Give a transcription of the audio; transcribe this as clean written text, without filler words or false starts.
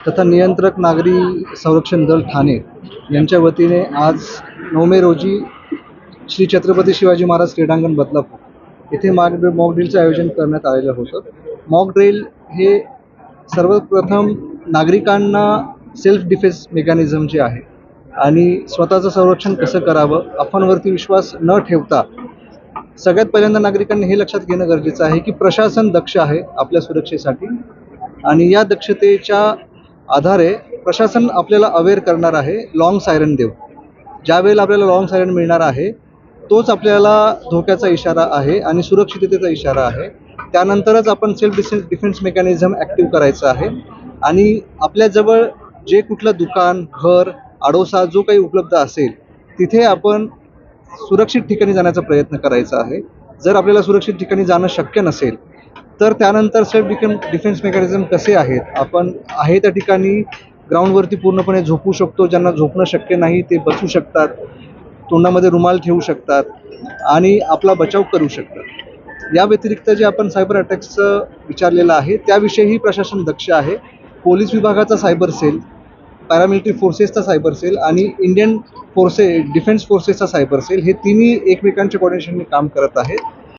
तथा नियंत्रक नागरी संरक्षण दल ठाणे यांच्या वतीने आज 9 मे रोजी श्री छत्रपती शिवाजी महाराज क्रीडांगण बदलापूर येथे मॉक ड्रिलचे आयोजन करण्यात आलेलं होतं. मॉक ड्रिल हे सर्वप्रथम नागरिकांना सेल्फ डिफेन्स मेकॅनिझम जे आहे आणि स्वतःचं संरक्षण कसं करावं, अफवांवरती विश्वास न ठेवता सगळ्यात पहिल्यांदा नागरिकांनी हे लक्षात घेणं गरजेचं आहे की प्रशासन दक्ष आहे आपल्या सुरक्षेसाठी आणि या दक्षतेच्या आधारे प्रशासन आपल्याला अवेअर करणार आहे. लॉंग सायरन देऊ, ज्या वेळेला आपल्याला लॉंग सायरन मिळणार आहे तोच आपल्याला धोक्याचा इशारा आहे आणि सुरक्षिततेचा इशारा आहे. त्यानंतरच आपण सेल्फ डिफेन्स मेकॅनिझम ॲक्टिव्ह करायचं आहे आणि आपल्याजवळ जे कुठलं दुकान, घर, आडोसा जो काही उपलब्ध असेल तिथे आपण सुरक्षित ठिकाणी जाण्याचा प्रयत्न करायचा आहे. जर आपल्याला सुरक्षित ठिकाणी जाणं शक्य नसेल तर त्यानंतर सेल्फ डिफेन्स मेकॅनिझम कसे आहेत, आपण आहे त्या ठिकाणी ग्राउंडवरती पूर्णपणे झोपू शकतो. ज्यांना झोपणं शक्य नाही ते बसू शकतात, तोंडामध्ये रुमाल ठेवू शकतात आणि आपला बचाव करू शकतात. या व्यतिरिक्त जे आपण सायबर अटॅक्सचं विचारलेलं आहे त्याविषयीही प्रशासन दक्ष आहे. पोलीस विभागाचा सायबर सेल, पॅरामिलिटरी फोर्सेसचा सायबर सेल आणि इंडियन डिफेन्स फोर्सेसचा सायबर सेल हे तिन्ही एकमेकांच्या कोऑर्डिनेशनने काम करत आहेत.